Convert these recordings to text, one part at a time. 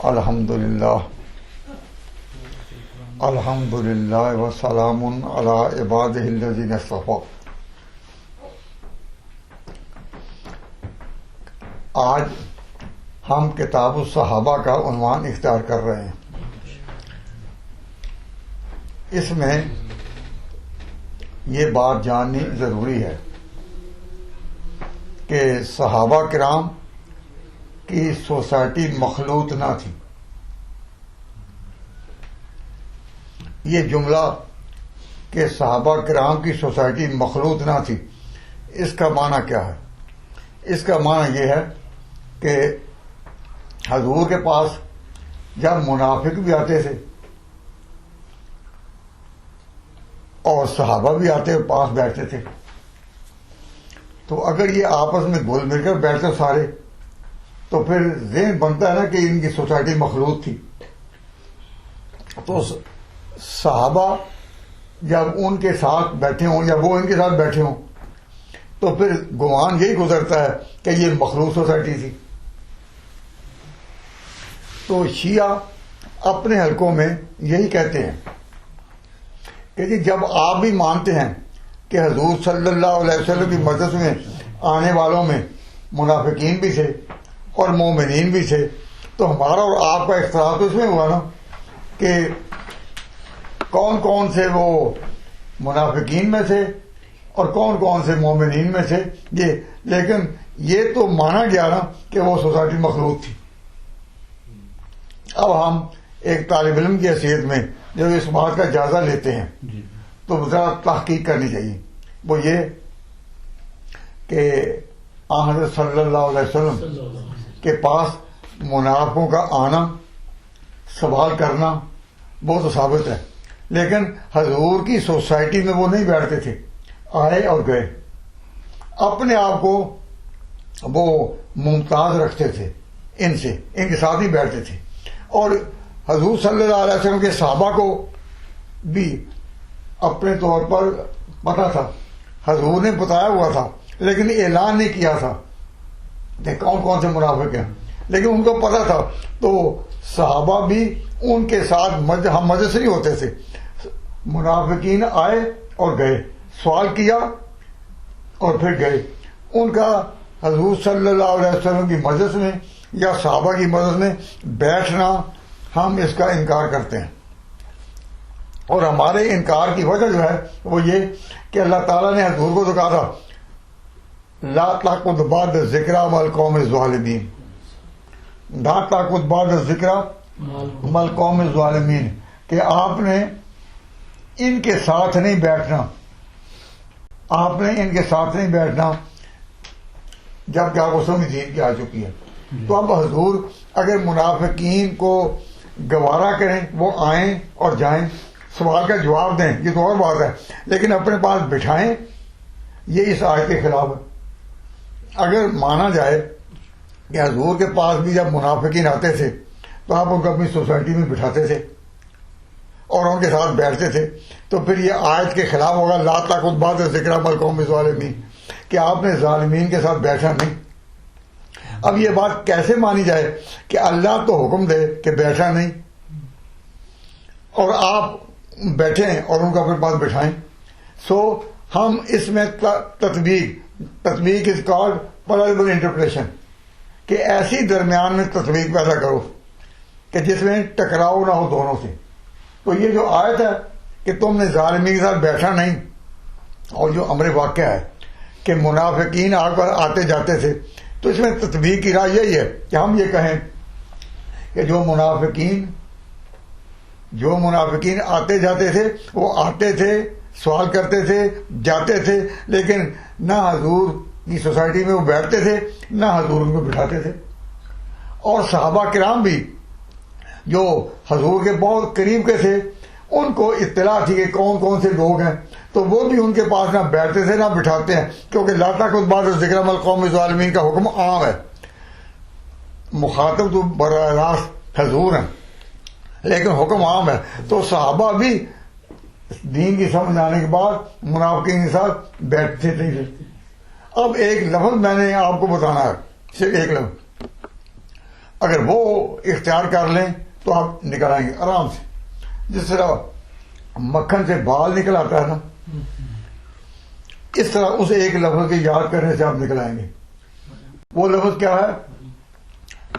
الحمدللہ الحمدللہ وسلام علی عبادہ الذین اصطفیٰ۔ آج ہم کتاب الصحابہ کا عنوان اختیار کر رہے ہیں۔ اس میں یہ بات جاننی ضروری ہے کہ صحابہ کرام کی سوسائٹی مخلوط نہ تھی۔ یہ جملہ کہ صحابہ کرام کی سوسائٹی مخلوط نہ تھی، اس کا معنی کیا ہے؟ اس کا معنی یہ ہے کہ حضور کے پاس جب منافق بھی آتے تھے اور صحابہ بھی آتے پاس بیٹھتے تھے، تو اگر یہ آپس میں گھل مل کر بیٹھتے سارے، تو پھر ذہن بنتا ہے نا کہ ان کی سوسائٹی مخلوط تھی۔ تو صحابہ جب ان کے ساتھ بیٹھے ہوں یا وہ ان کے ساتھ بیٹھے ہوں، تو پھر گمان یہی گزرتا ہے کہ یہ مخلوط سوسائٹی تھی۔ تو شیعہ اپنے حلقوں میں یہی کہتے ہیں کہ جی جب آپ بھی مانتے ہیں کہ حضور صلی اللہ علیہ وسلم کی مجلس میں آنے والوں میں منافقین بھی تھے اور مومنین بھی تھے، تو ہمارا اور آپ کا اختلاف تو اس میں ہوا نا کہ کون کون سے وہ منافقین میں تھے اور کون کون سے مومنین میں تھے۔ یہ لیکن یہ تو مانا گیا نا کہ وہ سوسائٹی مخلوط تھی۔ اب ہم ایک طالب علم کی حیثیت میں جب اس بات کا جائزہ لیتے ہیں تو ذرا تحقیق کرنی چاہیے۔ وہ یہ کہ حضرت صلی اللہ علیہ وسلم کے پاس منافقوں کا آنا، سوال کرنا بہت ثابت ہے، لیکن حضور کی سوسائٹی میں وہ نہیں بیٹھتے تھے، آئے اور گئے، اپنے آپ کو وہ ممتاز رکھتے تھے ان سے، ان کے ساتھ ہی بیٹھتے تھے۔ اور حضور صلی اللہ علیہ وسلم کے صحابہ کو بھی اپنے طور پر پتا تھا، حضور نے بتایا ہوا تھا لیکن اعلان نہیں کیا تھا کہ کون کون سے منافق ہیں، لیکن ان کو پتا تھا۔ تو صحابہ بھی ان کے ساتھ ہم مجلس نہیں ہوتے تھے، منافقین آئے اور گئے، سوال کیا اور پھر گئے۔ ان کا حضور صلی اللہ علیہ وسلم کی مجلس میں یا صحابہ کی مجلس میں بیٹھنا، ہم اس کا انکار کرتے ہیں۔ اور ہمارے انکار کی وجہ جو ہے وہ یہ کہ اللہ تعالیٰ نے حضور کو تو کہا تھا لا تقعد بعد الذکری مع القوم الظالمین، لا تقعد بعد الذکری مع القوم الظالمین، کہ آپ نے ان کے ساتھ نہیں بیٹھنا، آپ نے ان کے ساتھ نہیں بیٹھنا جب کہ آپ کو سمجھ دین کی آ چکی ہے۔ تو اب حضور اگر منافقین کو گوارا کریں، وہ آئیں اور جائیں، سوال کا جواب دیں، یہ تو اور بات ہے، لیکن اپنے پاس بٹھائیں، یہ اس آیت کے خلاف ہے۔ اگر مانا جائے کہ حضور کے پاس بھی جب منافقین آتے تھے تو آپ ان کو اپنی سوسائٹی میں بٹھاتے تھے اور ان کے ساتھ بیٹھتے تھے، تو پھر یہ آیت کے خلاف ہوگا لا تقعد بعد الذکری مع القوم الظالمین، کہ آپ نے ظالمین کے ساتھ بیٹھا نہیں۔ اب یہ بات کیسے مانی جائے کہ اللہ تو حکم دے کہ بیٹھا نہیں اور آپ بیٹھیں اور ان کو اپنے پاس بٹھائیں۔ سو ہم اس میں تطبیق از کالڈ پلربل انٹرپریشن، کہ ایسی درمیان میں تطبیق پیدا کرو کہ جس میں ٹکراؤ نہ ہو دونوں سے۔ تو یہ جو آیت ہے کہ تم نے ظالمین کے ساتھ بیٹھا نہیں، اور جو امر واقعہ ہے کہ منافقین آ کر آتے جاتے تھے، تو اس میں تطبیق کی رائے یہی ہے کہ ہم یہ کہیں کہ جو منافقین آتے جاتے تھے، وہ آتے تھے، سوال کرتے تھے، جاتے تھے، لیکن نہ حضور کی سوسائٹی میں وہ بیٹھتے تھے، نہ حضور ان کو بٹھاتے تھے۔ اور صحابہ کرام بھی جو حضور کے بہت قریب کے تھے، ان کو اطلاع تھی کہ کون کون سے لوگ ہیں، تو وہ بھی ان کے پاس نہ بیٹھتے تھے نہ بٹھاتے ہیں، کیونکہ لا تقعد بعد الذکری مع القوم الظالمین کا حکم عام ہے، مخاطب تو براہ راست حضور ہیں لیکن حکم عام ہے۔ تو صحابہ بھی دین کی سمجھ آنے کے بعد منافقین کے ساتھ بیٹھتے نہیں تھے۔ اب ایک لفظ میں نے آپ کو بتانا ہے، صرف ایک لفظ، اگر وہ اختیار کر لیں تو آپ نکل آئیں گے آرام سے. جس طرح مکھن سے بال نکل آتا ہے نا، اس طرح اس ایک لفظ کے یاد کرنے سے آپ نکل آئیں گے. وہ لفظ کیا ہے؟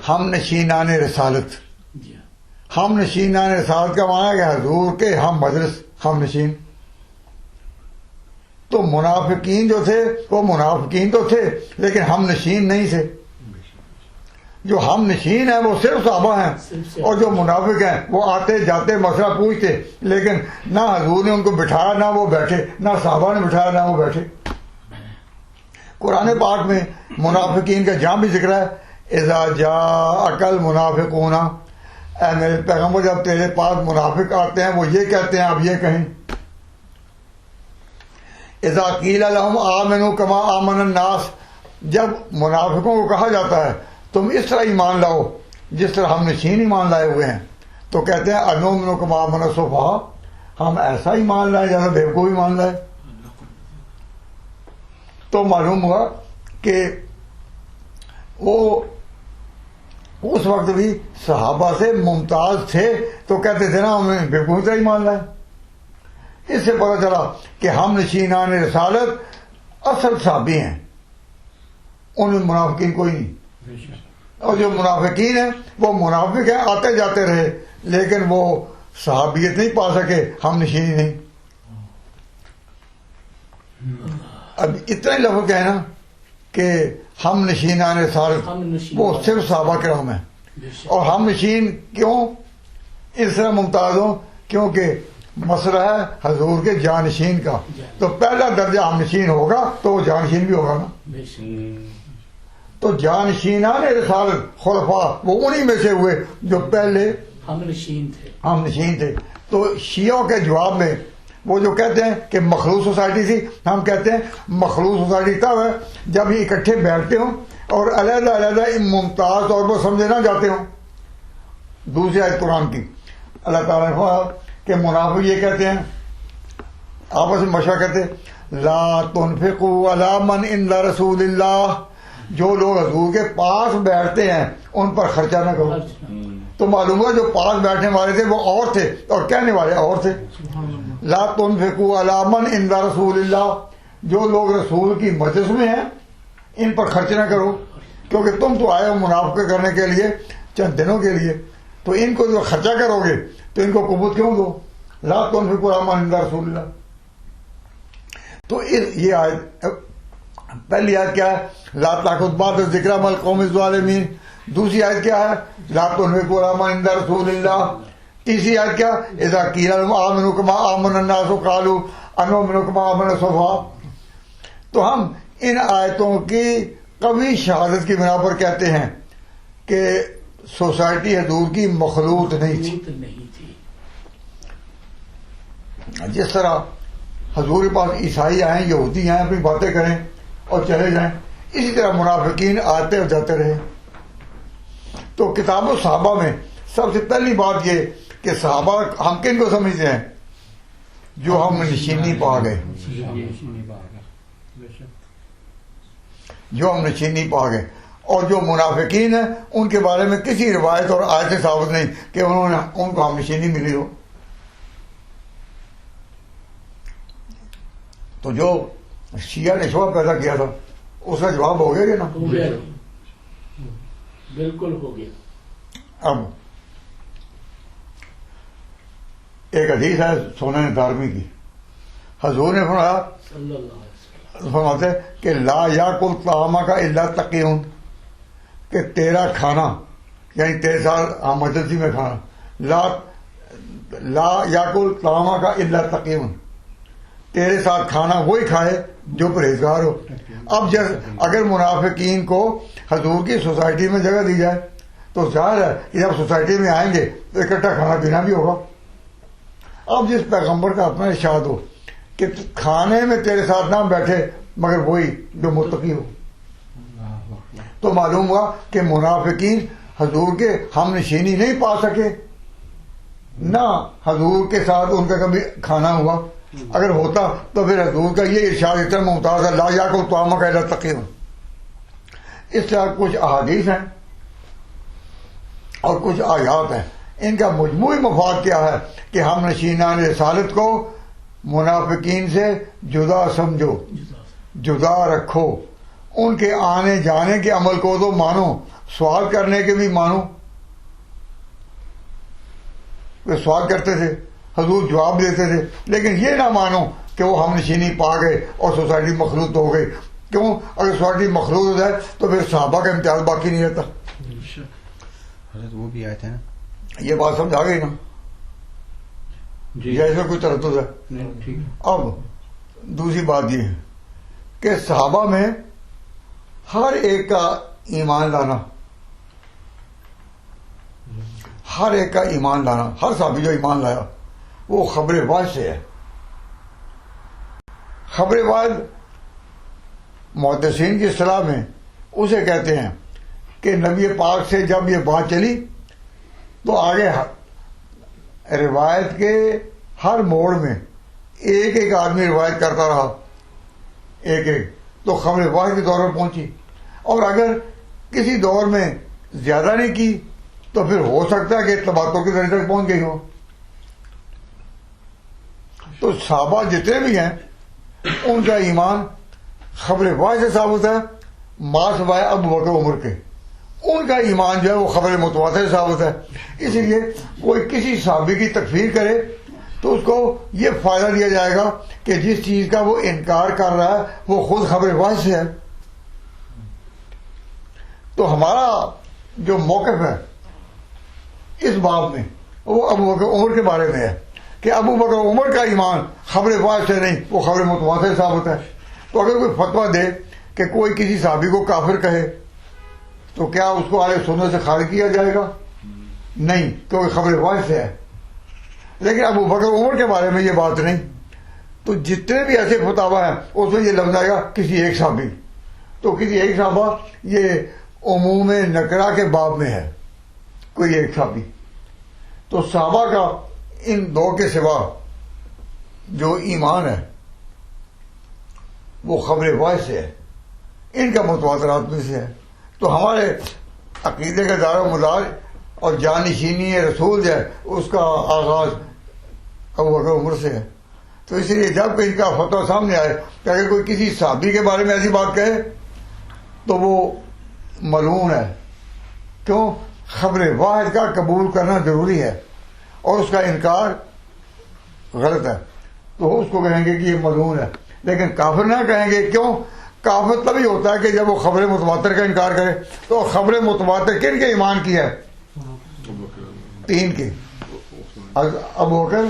ہم نشینان رسالت. ہم نشینان رسالت کا معنی ہے کہ حضور کے ہم مجلس، ہم نشین. تو منافقین جو تھے وہ منافقین تو تھے لیکن ہم نشین نہیں تھے. جو ہم نشین ہیں وہ صرف صحابہ ہیں، اور جو منافق ہیں وہ آتے جاتے مسئلہ پوچھتے، لیکن نہ حضور نے ان کو بٹھایا نہ وہ بیٹھے، نہ صحابہ نے بٹھایا نہ وہ بیٹھے. قرآن پاک میں منافقین کا جہاں بھی ذکر ہے، اذا جاءک المنافقون، اے میرے پیغمبر جب تیرے پاس منافق آتے ہیں وہ یہ کہتے ہیں، آپ یہ کہیں اذا قیل لهم آمنوا کما آمن الناس، جب منافقوں کو کہا جاتا ہے تم اس طرح ایمان لاؤ جس طرح ہم نشین ایمان لائے ہوئے ہیں، تو کہتے ہیں انؤمن کما آمن السفہاء، ہم ایسا ایمان لائے جیسا بیوقوف ایمان لائے. تو معلوم ہوا کہ وہ اس وقت بھی صحابہ سے ممتاز تھے، تو کہتے تھے نا ہمیں بیوقوف طرح ایمان لائے. اس سے پتہ چلا کہ ہم نشینان رسالت اصل صحابی ہیں، ان میں منافقین کوئی نہیں. اور جو منافقین ہیں وہ منافق ہیں، آتے جاتے رہے لیکن وہ صحابیت نہیں پا سکے، ہم نشینی نہیں. اب اتنا ہی لفظ ہے نا کہ ہم نشینان رسالت، وہ صرف صحابہ کرام ہیں. اور ہم نشین کیوں اس طرح ممتاز ہوں؟ کیونکہ مسئلہ ہے حضور کے جانشین کا، تو پہلا درجہ ہم نشین ہوگا تو وہ جانشین بھی ہوگا نا. تو جانشینان رسالت خلفاء وہ انہی میں سے ہوئے جو پہلے ہم نشین تھے. تو شیعوں کے جواب میں وہ جو کہتے ہیں کہ مخلوط سوسائٹی تھی، ہم کہتے ہیں مخلوط سوسائٹی تب ہے جب یہ اکٹھے بیٹھتے ہوں اور علیحدہ علیحدہ ممتاز طور پر سمجھے نہ جاتے ہوں. دوسری آیت قرآن کی اللہ تعالیٰ نے کہا کہ منافق یہ کہتے ہیں، آپس میں مشورہ کرتے، لا تنفقوا علی من عند رسول اللہ، جو لوگ حضور کے پاس بیٹھتے ہیں ان پر خرچہ نہ کرو. تو معلوم ہوا جو پاس بیٹھنے والے تھے وہ اور تھے اور کہنے والے اور تھے. لا تنفقوا علی من عند رسول اللہ، جو لوگ رسول کی مجلس میں ہیں ان پر خرچ نہ کرو، کیونکہ تم تو آئے ہو منافقت کرنے کے لیے چند دنوں کے لیے، تو ان کو جو خرچہ کرو گے تو ان کو قبول کیوں دو؟ لا تنفقوا علی من عند رسول اللہ. تو یہ آیت، پہلی آیت کیا ہے؟ لا تاخذ بعد الذکر مع القوم الظالمین. دوسری آیت کیا ہے؟ لا تنفقوا علی من عند رسول اللہ. تیسری آیت کیا؟ اذا قیل لهم آمنوا كما آمن الناس قالوا انؤمن كما آمن السفهاء. تو ہم ان آیتوں کی قوی شہادت کی بنا پر کہتے ہیں کہ سوسائٹی حضور کی مخلوط نہیں تھی. جس طرح حضور کے پاس عیسائی آئیں، یہودی آئیں، اپنی باتیں کریں اور چلے جائیں، اسی طرح منافقین آتے اور جاتے رہے. تو کتاب و صحابہ میں سب سے پہلی بات یہ کہ صحابہ ہم کن کو سمجھتے ہیں؟ جو ہم نشینی پا گئے، جو ہم نشینی پا گئے. اور جو منافقین ہیں ان کے بارے میں کسی روایت اور آیت سے ثابت نہیں کہ انہوں نے ان کو ہم نشینی ملی ہو. تو جو شیعہ نے شبہ پیدا کیا تھا اس کا جواب ہو گیا کہ نا؟ بالکل ہو گیا. اب ایک حدیث ہے سنن دارمی کی، حضور نے فرماتے کہ لا یاکل طعامک الا تقیون، کہ تیرا کھانا یعنی تیرے ساتھ مجلسی میں کھانا، لا یاکل طعامک الا تقیون، تیرے ساتھ کھانا وہی کھائے جو پرہیزگار ہو. اب اگر منافقین کو حضور کی سوسائٹی میں جگہ دی جائے تو ظاہر ہے کہ جب سوسائٹی میں آئیں گے تو اکٹھا کھانا پینا بھی ہوگا. اب جس پیغمبر کا اپنا ارشاد ہو کہ کھانے میں تیرے ساتھ نہ بیٹھے مگر وہی جو متقی ہو، تو معلوم ہوا کہ منافقین حضور کے ہم نشینی نہیں پا سکے، نہ حضور کے ساتھ ان کا کبھی کھانا ہوا. اگر ہوتا تو پھر حضور کا یہ ارشاد اتنا ممتاز ہے، لا یاکل طعامک الا تقیون. اس طرح کچھ احادیث ہیں اور کچھ آیات ہیں. ان کا مجموعی مفاد کیا ہے کہ ہم نشینان رسالت کو منافقین سے جدا سمجھو، جدا رکھو، ان کے آنے جانے کے عمل کو تو مانو، سوال کرنے کے بھی مانو. وہ سوال کرتے تھے، حضور جواب دیتے تھے، لیکن یہ نہ مانو کہ وہ ہم نشینی پا گئے اور سوسائٹی مخلوط ہو گئی. کیوں؟ اگر سوسائٹی مخلوط ہو جائے تو پھر صحابہ کا امتیاز باقی نہیں رہتا. حضرت وہ بھی آئے تھے نا. یہ بات سمجھ آ گئی نا؟ جیسے کوئی تردد ہے. اب دوسری بات یہ ہے کہ صحابہ میں ہر ایک کا ایمان لانا، ہر ایک کا ایمان لانا، ہر صحابی جو ایمان لایا وہ خبر واحد سے ہے. خبر واحد محدثین کی اصطلاح میں اسے کہتے ہیں کہ نبی پاک سے جب یہ بات چلی تو آگے روایت کے ہر موڑ میں ایک ایک آدمی روایت کرتا رہا، ایک ایک، تو خبر واحد کے دور پر پہنچی. اور اگر کسی دور میں زیادہ نہیں کی تو پھر ہو سکتا ہے کہ تباتوں کے ذریعے تک پہنچ گئی ہو. تو صحابہ جتنے بھی ہیں ان کا ایمان خبر واحد سے ثابت ہے، ما سوائے ابو بکر عمر کے. ان کا ایمان جو ہے وہ خبر متواتر سے ثابت ہے. اسی لیے کوئی کسی صحابی کی تکفیر کرے تو اس کو یہ فائدہ دیا جائے گا کہ جس چیز کا وہ انکار کر رہا ہے وہ خود خبر واحد سے ہے. تو ہمارا جو موقف ہے اس باب میں وہ ابو بکر عمر کے بارے میں ہے کہ ابو بکر عمر کا ایمان خبر واحد سے نہیں، وہ خبر متواتر سے ثابت ہے. تو اگر کوئی فتویٰ دے کہ کوئی کسی صحابی کو کافر کہے تو کیا اس کو اہل سنت سے خارج کیا جائے گا؟ نہیں، کیونکہ خبر واحد سے ہے. لیکن ابو بکر عمر کے بارے میں یہ بات نہیں. تو جتنے بھی ایسے فتاوا ہیں اس میں یہ لفظ آئے گا کسی ایک صحابی. تو کسی ایک صحابہ یہ عموم نکرہ کے باب میں ہے، کوئی ایک صحابی. تو صحابہ کا ان دو کے سوا جو ایمان ہے وہ خبر واحد سے ہے، ان کا متواترات میں سے ہے. تو ہمارے عقیدے کا دار و مدار اور جانشینی رسول جو ہے اس کا آغاز ابو بکر عمر سے ہے. تو اسی لیے جب ان کا فتویٰ سامنے آئے کہ اگر کوئی کسی صحابی کے بارے میں ایسی بات کہے تو وہ ملعون ہے. کیوں؟ خبر واحد کا قبول کرنا ضروری ہے اور اس کا انکار غلط ہے. تو اس کو کہیں گے کہ یہ ملعون ہے، لیکن کافر نہ کہیں گے. کیوں؟ کافر تبھی ہوتا ہے کہ جب وہ خبر متواتر کا انکار کرے. تو خبر متواتر کن کے ایمان کی ہے؟ تین کی، ابو بکر،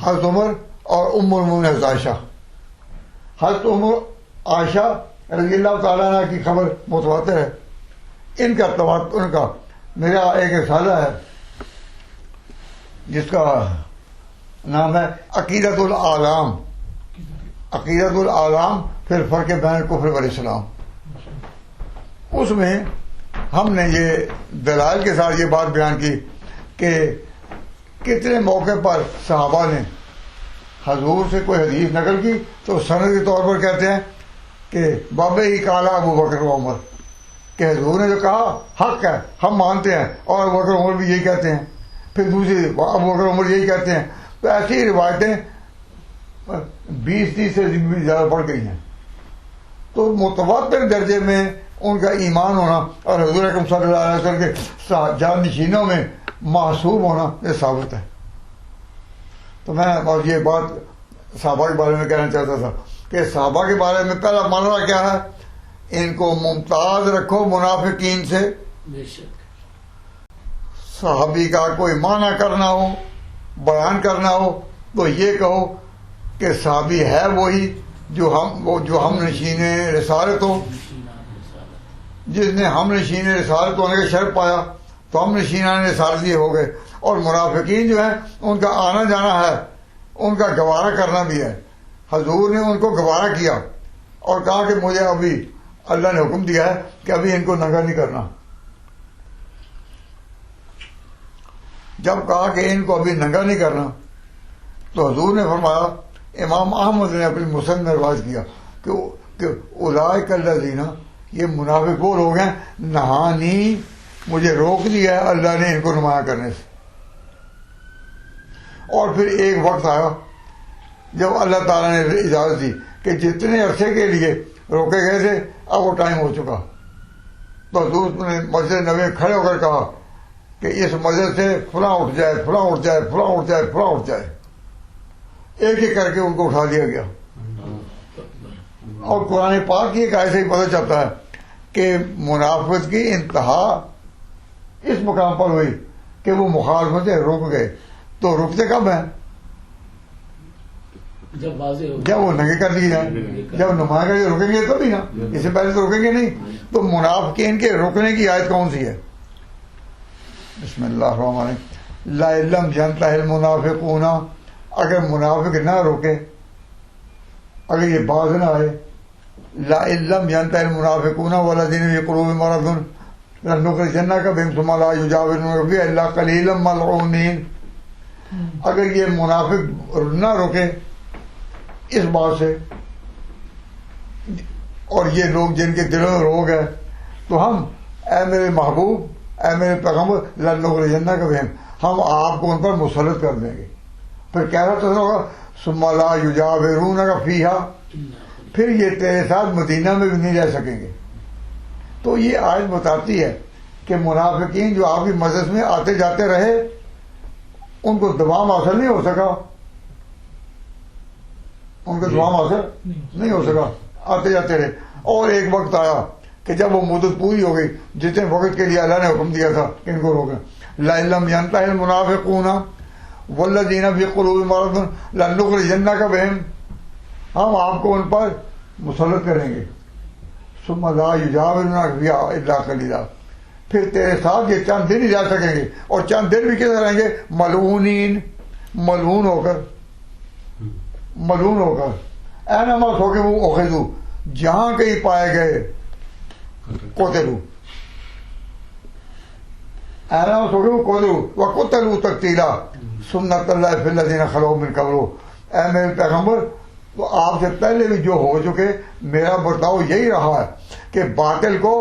حضرت عمر اور ام المؤمنین حضرت عائشہ. حضرت عائشہ رضی اللہ تعالیٰ عنہ کی خبر متواتر ہے. ان کا میرا ایک رسالہ ہے جس کا نام ہے عقیدۃ العالم، عقیدۃ العالم پھر فرق بین الکفر والاسلام. اس میں ہم نے یہ دلائل کے ساتھ یہ بات بیان کی کہ کتنے موقع پر صحابہ نے حضور سے کوئی حدیث نقل کی تو سند کے طور پر کہتے ہیں کہ بابے ہی کالا ابو بکر و عمر، کہ حضور نے جو کہا حق ہے، ہم مانتے ہیں، اور ابو بکر عمر بھی یہی کہتے ہیں. پھر دوسری ابو بکر عمر یہی کہتے ہیں. تو ایسی روایتیں 20-30 سے بھی زیادہ بڑھ گئی ہیں. تو متواتر درجے میں ان کا ایمان ہونا اور حضور اکرم صلی اللہ علیہ وسلم کے جانشینوں میں محسوب ہونا یہ ثابت ہے. تو میں اور یہ بات صحابہ کے بارے میں کہنا چاہتا تھا کہ صحابہ کے بارے میں پہلا ماننا کیا ہے؟ ان کو ممتاز رکھو منافقین سے. صحابی کا کوئی معنی کرنا ہو، بیان کرنا ہو تو یہ کہو کہ صحابی ہے وہی جو ہم نشین رسالت ہو. جس نے ہم نشین رسالت ہونے کا شرف پایا تو ہم نشینان رسالت یہ ہو گئے. اور منافقین جو ہیں ان کا آنا جانا ہے، ان کا گوارا کرنا بھی ہے. حضور نے ان کو گوارا کیا اور کہا کہ مجھے ابھی اللہ نے حکم دیا ہے کہ ابھی ان کو ننگا نہیں کرنا. جب کہا کہ ان کو ابھی ننگا نہیں کرنا تو حضور نے فرمایا، امام احمد نے اپنی مسند میں روایت کیا کہ اولئک الذین، یہ منافق وہ لوگ ہیں، نہانی مجھے روک دیا ہے اللہ نے ان کو نمایاں کرنے سے. اور پھر ایک وقت آیا جب اللہ تعالیٰ نے اجازت دی کہ جتنے عرصے کے لیے روکے گئے تھے اب وہ ٹائم ہو چکا. تو حضور نے مسجد نبوی میں کھڑے ہو کر کہا کہ اس مسجد سے فلاں اٹھ جائے، فلاں اٹھ جائے، فلاں اٹھ جائے، فلاں اٹھ جائے. ایک ایک کر کے ان کو اٹھا دیا گیا. اور قرآن پاک کی ایک آیت سے ہی پتہ چلتا ہے کہ منافقت کی انتہا اس مقام پر ہوئی کہ وہ مخالفت سے رک گئے. تو رکتے کب ہیں؟ جب واضح ہو، جب وہ ننگے کر دیے جائیں. جب نمایاں کر کے رکیں گے تبھی نا، اس سے پہلے تو رکیں گے نہیں. تو منافقین کے رکنے کی آیت کون سی ہے؟ بسم اللہ الرحمن الرحیم. لا علم جنتا المنافقون، اگر منافق نہ روکے، اگر یہ باز نہ آئے، لا علم جنتا المنافقون والذین فی قلوبہم مرض لنخرجنک بہم ثم لا یجاورونک فیہا الا قلیلا ملعونین. اگر یہ منافق نہ روکے اس بات سے، اور یہ لوگ جن کے دلوں میں روگ ہے، تو ہم اے میرے محبوب، اے میرے پیغمبر، لنخرجنک بہم، ہم آپ کو ان پر مسلط کر دیں گے. پھر کہہ رہا تو ہوگا ثم لا یجاورونک فیہا، پھر یہ تیرے ساتھ مدینہ میں بھی نہیں رہ سکیں گے. تو یہ آیت بتاتی ہے کہ منافقین جو آپ کی مجلس میں آتے جاتے رہے، ان کو دوام حاصل نہیں ہو سکا، ان کو دوام حاصل نہیں ہو سکا، آتے جاتے رہے. اور ایک وقت آیا کہ جب وہ مدت پوری ہو گئی جتنے وقت کے لیے اللہ نے حکم دیا تھا کہ ان کو روکیں. لا علم ينتهي المنافقون والذین فی قلوبہم مرض لنخرجنک بہم، ہم آپ کو ان پر مسلط کریں گے. ثم لا یجاورونک فیہا الا قلیلا، پھر تیرے ساتھ یہ چند دن ہی رہ سکیں گے. اور چند دن بھی کیسے رہیں گے؟ ملعونین، ملعون ہو کر، ملعون ہو کر. اینما ثقفوا اخذوا، جہاں کہیں پائے گئے قتلوا، اینما ثقفوا قتلوا وقتلوا تقتیلا سنت اللہ فی الذین خلو من قبل. اے میرے پیغمبر، تو آپ سے پہلے بھی جو ہو چکے، میرا برتاؤ یہی رہا ہے کہ باطل کو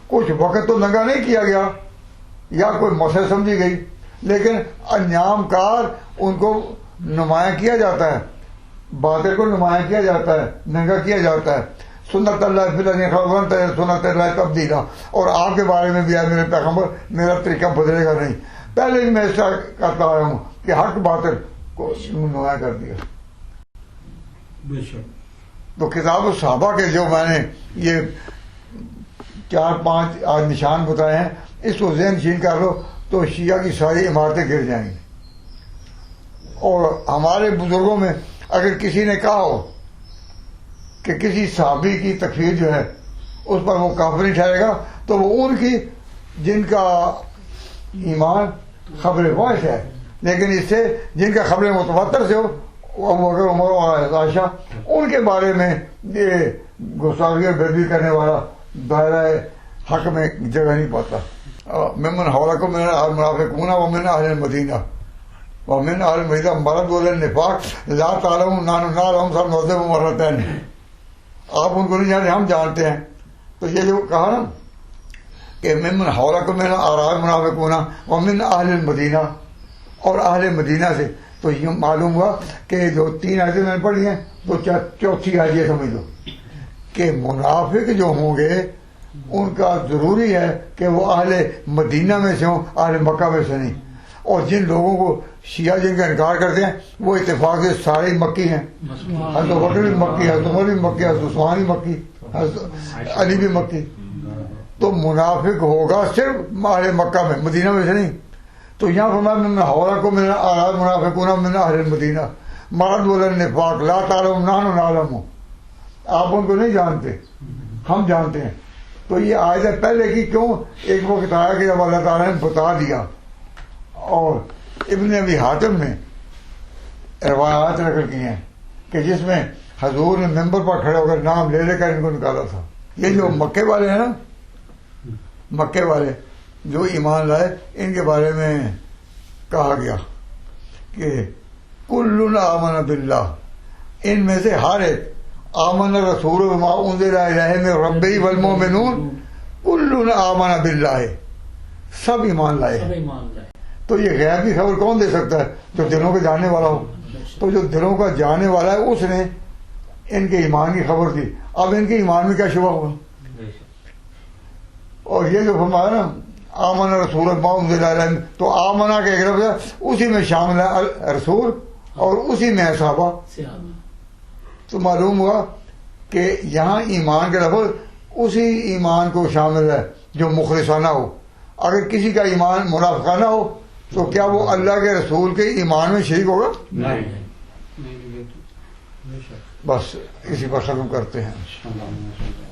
کچھ وقت تو ننگا نہیں کیا گیا یا کوئی مسئلہ سمجھی گئی، لیکن انجام کار ان کو نمایاں کیا جاتا ہے، باطل کو نمایاں کیا جاتا ہے، ننگا کیا جاتا ہے. سنت اللہ فی الذین خلو من قبل سنت اللہ تبدیلا. اور آپ کے بارے میں بھی ہے میرے پیغمبر، میرا طریقہ بدلے گا نہیں. پہلے بھی میں ایسا کرتا آیا ہوں کہ حق باطل کو نمایاں کر دیا. تو کتاب الصحابہ کے جو میں نے یہ 4-5 آج نشان بتائے ہیں، اس کو ذہن نشین کر لو تو شیعہ کی ساری عمارتیں گر جائیں گی. اور ہمارے بزرگوں میں اگر کسی نے کہا ہو کہ کسی صحابی کی تکفیر جو ہے اس پر وہ کافر نہیں ٹھہرے گا، تو وہ ان کی جن کا ایمان خبر واحد ہے، لیکن اس سے جن کا خبر متواتر سے ہو، اگر عمر اور عائشہ، ان کے بارے میں یہ گستاخی اور بے ادبی کرنے والا دائرہ حق میں جگہ نہیں پاتا. ممن حولکم من المنافقون ومن اہل المدینہ ومن اہل المدینہ مرضوا علی النفاق لا تعلمهم نحن نعلمهم سنعذبهم مرتين. آپ ان کو نہیں جانتے، ہم جانتے ہیں. تو یہ جو کہا نا کہ ممن حولکم من المنافقون ومن اہل المدینہ، اور اہل مدینہ سے، تو یہ معلوم ہوا کہ جو 3 آیتیں میں نے پڑھی ہیں تو چوتھی آیت یہ سمجھ لو کہ منافق جو ہوں گے ان کا ضروری ہے کہ وہ اہل مدینہ میں سے ہوں، اہل مکہ میں سے نہیں. اور جن لوگوں کو شیعہ جن کا انکار کرتے ہیں وہ اتفاق سے سارے مکی ہیں. حضرت بکر بھی مکی، حضرت عمر بھی مکی، حضرت عثمان بھی مکی، حضرت علی بھی مکی. تو منافق ہوگا صرف اہل مکہ میں، مدینہ میں سے نہیں. تو یہاں فرمایا من حولکم من المنافقون من اہل المدینہ مرضوا علی النفاق لا تعلمهم نحن نعلمهم. آپ ان کو نہیں جانتے، ہم جانتے ہیں. تو یہ آیت پہلے کی کیوں ایک وقت آیا کہ جب اللہ تعالیٰ نے بتا دیا. اور ابن ابی حاتم نے روایات نقل کی ہیں کہ جس میں حضور نے ممبر پر کھڑے ہو کر نام لے لے کر ان کو نکالا تھا. یہ جو مکے والے ہیں نا، مکے والے جو ایمان لائے، ان کے بارے میں کہا گیا کہ کل آمن باللہ، ان میں سے ہر ایک آمن رسول بما انزل الیہ من ربہ والمؤمنون کل آمن باللہ، سب ایمان لائے سب ہیں. ایمان لائے. تو یہ غیب کی خبر کون دے سکتا ہے؟ جو دلوں کو جاننے والا ہو. تو جو دلوں کا جاننے والا ہے اس نے ان کے ایمان کی خبر دی. اب ان کے ایمان میں کیا شبہ ہوا؟ اور یہ جو فرمایا نا آمن رسول ما انزل الیہ، تو آمنا کے ایک لفظ ہے، اسی میں شامل ہے رسول اور اسی میں ہے صحابہ. صحابہ. تو معلوم ہوا کہ یہاں ایمان کے لفظ اسی ایمان کو شامل ہے جو مخلصانہ ہو. اگر کسی کا ایمان منافقانہ ہو تو کیا وہ اللہ کے رسول کے ایمان میں شریک ہوگا؟ نہیں. بس اسی پر ختم کرتے ہیں. اللہ